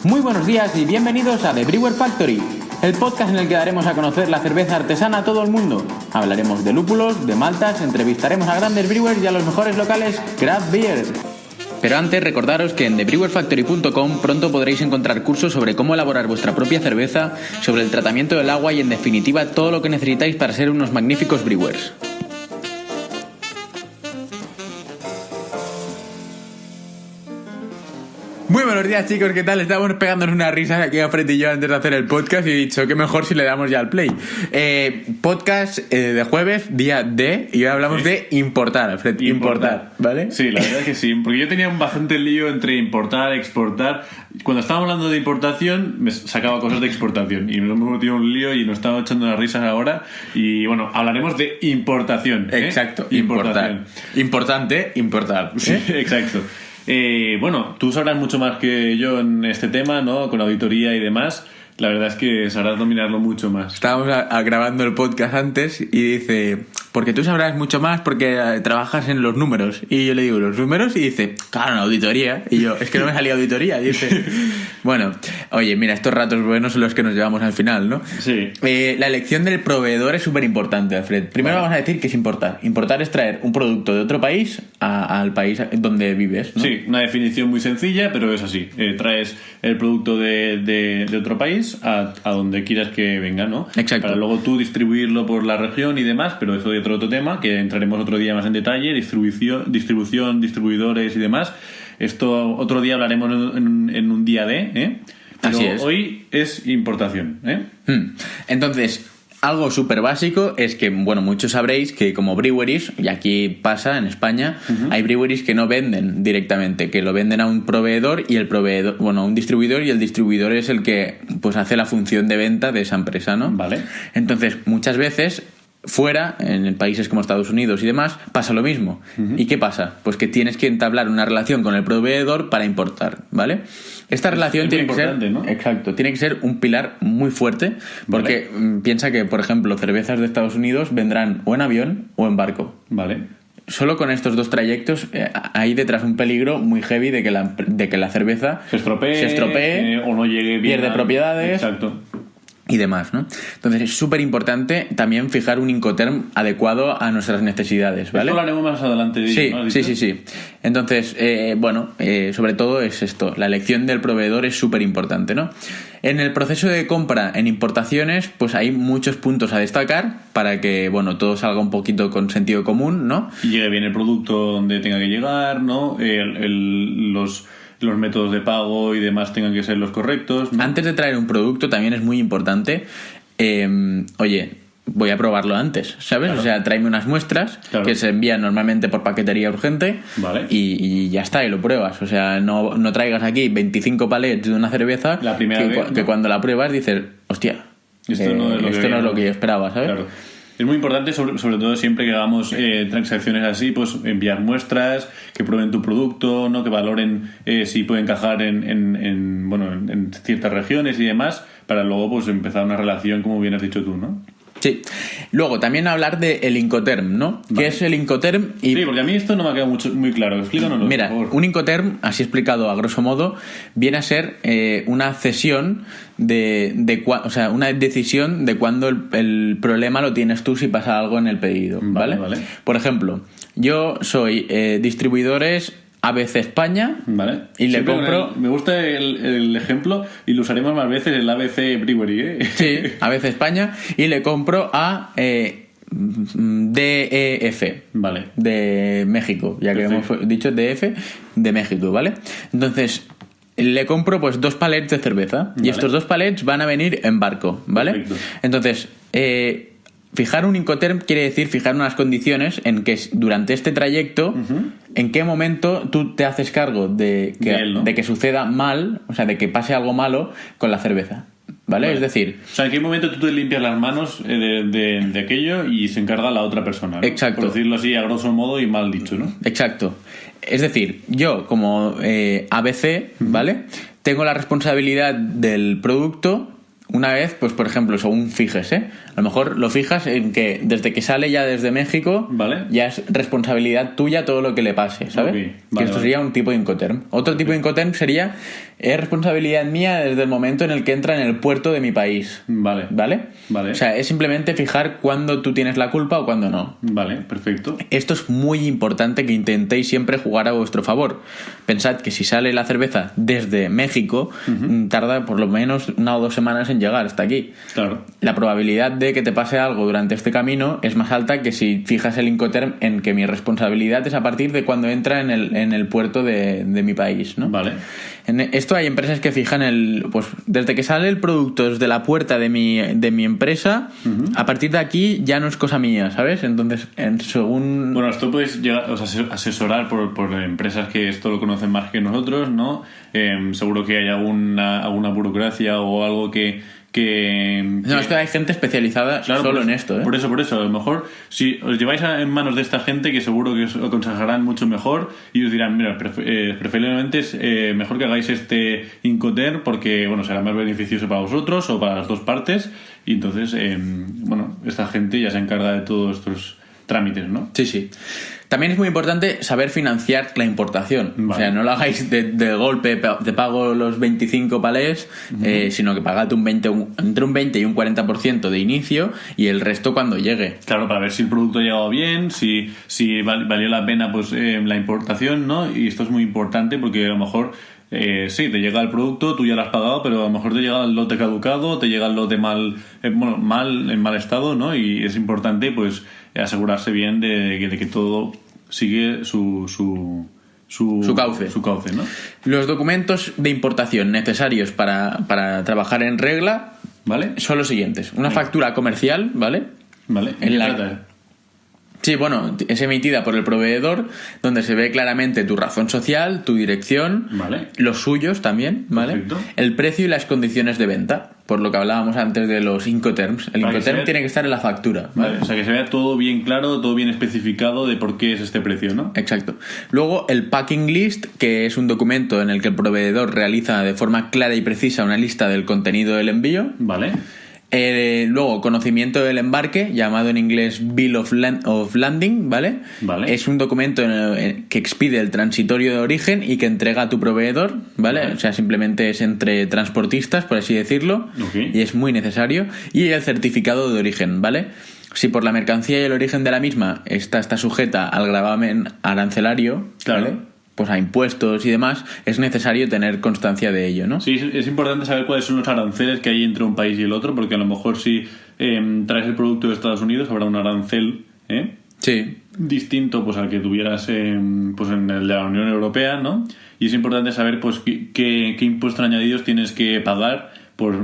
Muy buenos días y bienvenidos a The Brewer Factory, el podcast en el que daremos a conocer la cerveza artesana a todo el mundo. Hablaremos de lúpulos, de maltas, entrevistaremos a grandes brewers y a los mejores locales craft beer. Pero antes, recordaros que en thebrewerfactory.com pronto podréis encontrar cursos sobre cómo elaborar vuestra propia cerveza, sobre el tratamiento del agua y en definitiva todo lo que necesitáis para ser unos magníficos brewers. Muy buenos días, chicos, ¿qué tal? Estábamos pegándonos unas risas aquí a Fred y yo antes de hacer el podcast y he dicho que mejor si le damos ya al play. Podcast de jueves, día D, y hoy hablamos de importar, Fred, importar, ¿vale? Sí, la verdad es que sí, porque yo tenía un bastante lío entre importar, exportar. Cuando estábamos hablando de importación, me sacaba cosas de exportación y nos hemos metido un lío y nos estaba echando las risas ahora. Y bueno, hablaremos de importación. Exacto, importación. Importante, importar. Sí, exacto. Bueno, tú sabrás mucho más que yo en este tema, ¿no? Con auditoría y demás. La verdad es que sabrás dominarlo mucho más. Estábamos grabando el podcast antes y dice, porque tú sabrás mucho más porque trabajas en los números. Y yo le digo, ¿los números? Y dice, claro, en auditoría. Y yo, es que no me salía auditoría. Y dice, bueno, oye, mira, estos ratos buenos son los que nos llevamos al final, ¿no? Sí. La elección del proveedor es súper importante, Alfred. Primero vamos a decir que es importar. Importar es traer un producto de otro país al país donde vives, ¿no? Sí, una definición muy sencilla, pero es así. Traes el producto de otro país a donde quieras que venga, ¿no? Exacto. Para luego tú distribuirlo por la región y demás, pero eso es otro tema que entraremos otro día más en detalle, distribución, distribuidores y demás. Esto otro día hablaremos en un día de, pero así es. Hoy es importación, Entonces, algo súper básico es que, bueno, muchos sabréis que como breweries, y aquí pasa en España, hay breweries que no venden directamente, que lo venden a un proveedor y el proveedor, bueno, a un distribuidor y el distribuidor es el que pues hace la función de venta de esa empresa, ¿no? Vale. Entonces, muchas veces fuera, en países como Estados Unidos y demás, pasa lo mismo. ¿Y qué pasa? Pues que tienes que entablar una relación con el proveedor para importar, ¿vale? Esta relación tiene que ser, ¿no? Exacto, tiene que ser un pilar muy fuerte, porque piensa que, por ejemplo, cervezas de Estados Unidos vendrán o en avión o en barco. Vale. Solo con estos dos trayectos hay detrás un peligro muy heavy de que la cerveza se estropee o no llegue bien, pierde propiedades. Exacto. Y demás, ¿no? Entonces es súper importante también fijar un Incoterm adecuado a nuestras necesidades, ¿vale? Esto lo haremos más adelante. Sí. Entonces, sobre todo es esto, la elección del proveedor es súper importante, ¿no? En el proceso de compra en importaciones, pues hay muchos puntos a destacar para que, bueno, todo salga un poquito con sentido común, ¿no? Y llegue bien el producto donde tenga que llegar, ¿no? Los métodos de pago y demás tengan que ser los correctos, ¿no? Antes de traer un producto también es muy importante, oye, voy a probarlo antes, ¿sabes? Claro. O sea, tráeme unas muestras que se envían normalmente por paquetería urgente, vale. y ya está, y lo pruebas. O sea, no traigas aquí 25 palets de una cerveza la primera vez, que cuando la pruebas dices, hostia, esto no es lo que yo esperaba, ¿sabes? Claro. Es muy importante, sobre todo siempre que hagamos transacciones así, pues enviar muestras, que prueben tu producto, ¿no? Que valoren si puede encajar en ciertas regiones y demás, para luego pues empezar una relación, como bien has dicho tú, ¿no? Sí. Luego, también hablar del Incoterm, ¿no? Vale. ¿Qué es el Incoterm? Sí, porque a mí esto no me ha quedado muy claro. Explícanoslo, mira, por favor. Un Incoterm, así explicado a grosso modo, viene a ser una cesión o sea, una decisión de cuando el problema lo tienes tú si pasa algo en el pedido, ¿vale? Por ejemplo, yo soy distribuidores ABC España, vale. Y le compro... Me gusta el ejemplo y lo usaremos más veces, el ABC Brewery, ¿eh? Sí, ABC España, y le compro a DEF, vale, de México, ya que hemos dicho DF, de México, ¿vale? Entonces, le compro pues 2 palets de cerveza, y estos 2 palets van a venir en barco, ¿vale? Perfecto. Entonces, fijar un Incoterm quiere decir fijar unas condiciones en que durante este trayecto, en qué momento tú te haces cargo de que suceda mal, o sea, de que pase algo malo con la cerveza, ¿vale? Es decir... O sea, en qué momento tú te limpias las manos de aquello y se encarga la otra persona, ¿no? Exacto. Por decirlo así, a grosso modo y mal dicho, ¿no? Exacto. Es decir, yo como ABC, ¿vale? Tengo la responsabilidad del producto una vez, pues por ejemplo, según fijes, a lo mejor lo fijas en que desde que sale ya desde México, Vale. ya es responsabilidad tuya todo lo que le pase, ¿sabes? Ok, Que vale, esto vale. sería un tipo de Incoterm. Otro tipo de Incoterm sería, es responsabilidad mía desde el momento en el que entra en el puerto de mi país. Vale. ¿Vale? Vale. O sea, es simplemente fijar cuándo tú tienes la culpa o cuándo no. Vale, perfecto. Esto es muy importante, que intentéis siempre jugar a vuestro favor. Pensad que si sale la cerveza desde México, tarda por lo menos 1 o 2 semanas en llegar hasta aquí. Claro. La probabilidad de que te pase algo durante este camino es más alta que si fijas el Incoterm en que mi responsabilidad es a partir de cuando entra en el puerto de mi país, ¿no? Vale. En esto hay empresas que fijan pues desde que sale el producto desde la puerta de mi empresa, a partir de aquí ya no es cosa mía, ¿sabes? Entonces, según... Bueno, esto puedes llegar, asesorar por empresas que esto lo conocen más que nosotros, ¿no? Seguro que hay alguna burocracia o algo que No, esto hay gente especializada solo en esto, ¿eh? Por eso, a lo mejor si os lleváis en manos de esta gente, que seguro que os aconsejarán mucho mejor y os dirán, mira, preferiblemente es mejor que hagáis este Incoterm porque, bueno, será más beneficioso para vosotros o para las dos partes, y entonces, bueno, esta gente ya se encarga de todos estos trámites, ¿no? Sí, sí. También es muy importante saber financiar la importación. Vale. O sea, no lo hagáis de golpe, te pago los 25 palés, sino que pagad entre un 20 y un 40% de inicio y el resto cuando llegue. Claro, para ver si el producto ha llegado bien, si valió la pena pues la importación, ¿no? Y esto es muy importante porque a lo mejor sí, te llega el producto, tú ya lo has pagado, pero a lo mejor te llega el lote caducado, te llega el lote en mal estado, ¿no? Y es importante pues asegurarse bien de que todo sigue su cauce, ¿no? Los documentos de importación necesarios para trabajar en regla, ¿vale? Son los siguientes. Una factura comercial, ¿vale? Vale. Sí, bueno, es emitida por el proveedor, donde se ve claramente tu razón social, tu dirección, vale, los suyos también, ¿vale? Perfecto. El precio y las condiciones de venta, por lo que hablábamos antes de los Incoterms. El Incoterm tiene que estar en la factura, ¿vale? Vale, o sea, que se vea todo bien claro, todo bien especificado de por qué es este precio, ¿no? Exacto. Luego, el packing list, que es un documento en el que el proveedor realiza de forma clara y precisa una lista del contenido del envío. Vale. Luego, conocimiento del embarque, llamado en inglés Bill of Landing, ¿vale? Vale. Es un documento que expide el transitorio de origen y que entrega a tu proveedor, ¿vale? Vale. O sea, simplemente es entre transportistas, por así decirlo, Okay. y es muy necesario. Y el certificado de origen, ¿vale? Si por la mercancía y el origen de la misma está sujeta al gravamen arancelario, Claro. ¿vale? Pues a impuestos y demás, es necesario tener constancia de ello, ¿no? Sí, es importante saber cuáles son los aranceles que hay entre un país y el otro, porque a lo mejor si traes el producto de Estados Unidos habrá un arancel Sí. distinto pues al que tuvieras pues en el de la Unión Europea, ¿no? Y es importante saber pues qué impuestos añadidos tienes que pagar por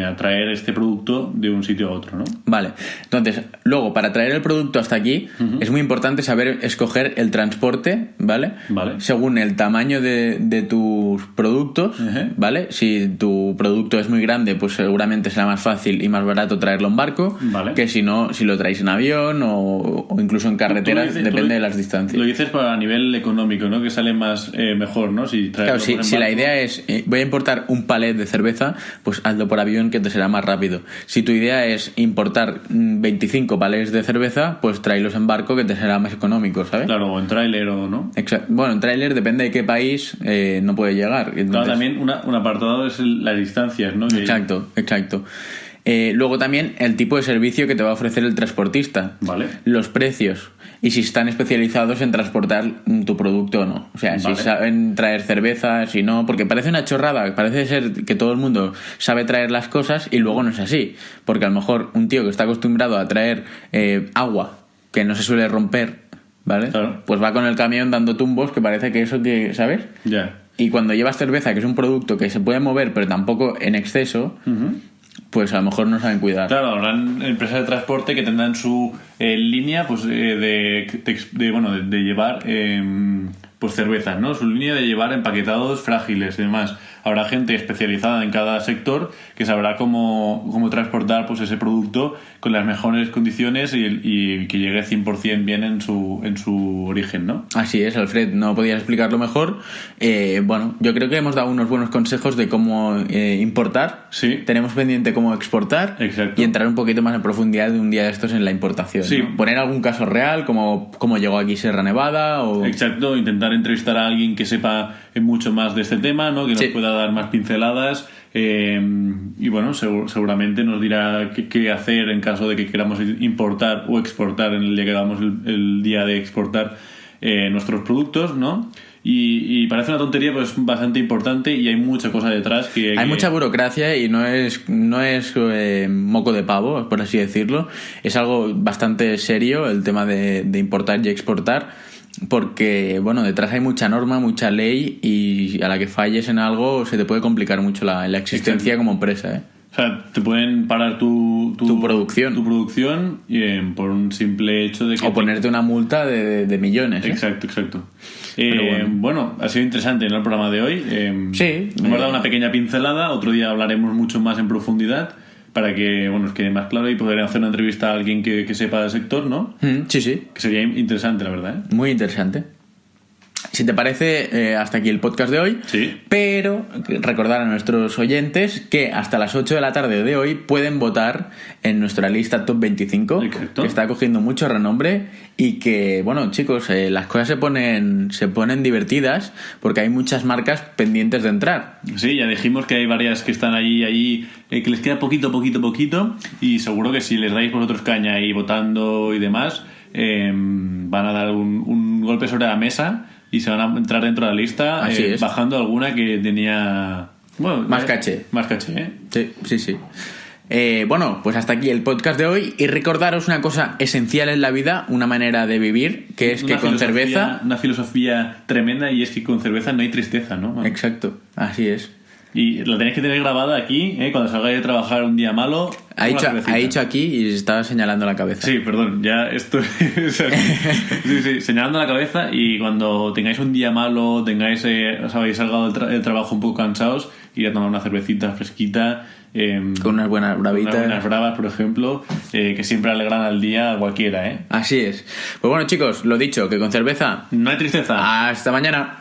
atraer este producto de un sitio a otro, ¿no? Vale, entonces, luego, para traer el producto hasta aquí, es muy importante saber escoger el transporte, ¿vale? Vale. Según el tamaño de tus productos, ¿vale? Si tu producto es muy grande, pues seguramente será más fácil y más barato traerlo en barco, Vale. que si no, si lo traéis en avión o incluso en carretera, Tú lo dices- depende de las distancias. Lo dices para a nivel económico, ¿no? Que sale más mejor, ¿no? Si traes Claro, si la idea es, voy a importar un palet de cerveza, pues hazlo por avión, que te será más rápido. Si tu idea es importar 25 palets de cerveza, pues tráelos en barco, que te será más económico, ¿sabes? Claro, o en tráiler o no. Bueno, en tráiler depende de qué país no puede llegar. Entonces, Claro, también un apartado es las distancias, ¿no? Que- Exacto. Luego también el tipo de servicio que te va a ofrecer el transportista. Vale. Los precios. Y si están especializados en transportar tu producto o no. O sea, Vale. si saben traer cerveza, si no. Porque parece una chorrada. Parece ser que todo el mundo sabe traer las cosas y luego no es así. Porque a lo mejor un tío que está acostumbrado a traer agua que no se suele romper, ¿vale? Claro. Pues va con el camión dando tumbos que parece que eso que, ¿sabes? Ya. Y cuando llevas cerveza, que es un producto que se puede mover pero tampoco en exceso, pues a lo mejor no saben cuidar. Claro, habrán empresas de transporte que tendrán su línea pues de llevar pues cervezas, ¿no? Su línea de llevar empaquetados frágiles y demás. Habrá gente especializada en cada sector que sabrá cómo transportar pues ese producto con las mejores condiciones y que llegue 100% bien en su origen, ¿no? Así es, Alfred, no podías explicarlo mejor. Bueno, yo creo que hemos dado unos buenos consejos de cómo importar. Sí. Tenemos pendiente cómo exportar. Exacto. Y entrar un poquito más en profundidad de un día de estos en la importación. Sí. ¿No? Poner algún caso real, como cómo llegó aquí Sierra Nevada o... Exacto, intentar entrevistar a alguien que sepa mucho más de este tema, ¿no? Que nos pueda dar más pinceladas y bueno, seguramente nos dirá qué hacer en caso de que queramos importar o exportar en el día que hagamos el día de exportar nuestros productos, ¿no? Y parece una tontería, pero es bastante importante y hay mucha cosa detrás hay mucha burocracia y no es moco de pavo, por así decirlo. Es algo bastante serio el tema de importar y exportar, porque bueno, detrás hay mucha norma, mucha ley y a la que falles en algo se te puede complicar mucho la existencia como empresa, ¿eh? O sea, te pueden parar tu producción. Tu producción por un simple hecho de que... O ponerte una multa de millones, ¿eh? Exacto. Bueno, ha sido interesante, ¿no? El programa de hoy. Sí. Hemos dado una pequeña pincelada. Otro día hablaremos mucho más en profundidad para que os quede más claro y poder hacer una entrevista a alguien que sepa del sector, ¿no? Sí. Que sería interesante, la verdad, ¿eh? Muy interesante. Si te parece, hasta aquí el podcast de hoy. Sí. Pero recordar a nuestros oyentes que hasta las 8 de la tarde de hoy pueden votar en nuestra lista Top 25. Exacto. Que está cogiendo mucho renombre y que, bueno, chicos, las cosas se ponen divertidas porque hay muchas marcas pendientes de entrar. Sí, ya dijimos que hay varias que están allí que les queda poquito y seguro que si les dais vosotros caña y votando y demás, van a dar un golpe sobre la mesa y se van a entrar dentro de la lista, bajando alguna que tenía... Bueno, más caché. Más caché, ¿eh? Sí. Bueno, pues hasta aquí el podcast de hoy y recordaros una cosa esencial en la vida, una manera de vivir, que es que con cerveza... Una filosofía tremenda y es que con cerveza no hay tristeza, ¿no? Bueno. Exacto, así es. Y lo tenéis que tener grabada aquí, cuando salgáis de trabajar un día malo. Ha dicho aquí y se estaba señalando la cabeza. Sí, perdón, ya esto... sí, señalando la cabeza y cuando tengáis un día malo, os habéis salgado del trabajo un poco cansados, ir a tomar una cervecita fresquita. Con unas buenas bravitas. Unas buenas bravas, por ejemplo, que siempre alegran al día a cualquiera, ¿eh? Así es. Pues bueno, chicos, lo dicho, que con cerveza... no hay tristeza. Hasta mañana.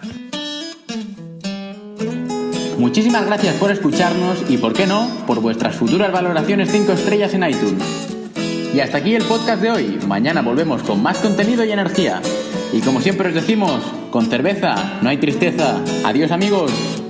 Muchísimas gracias por escucharnos y, por qué no, por vuestras futuras valoraciones 5 estrellas en iTunes. Y hasta aquí el podcast de hoy. Mañana volvemos con más contenido y energía. Y como siempre os decimos, con cerveza no hay tristeza. Adiós, amigos.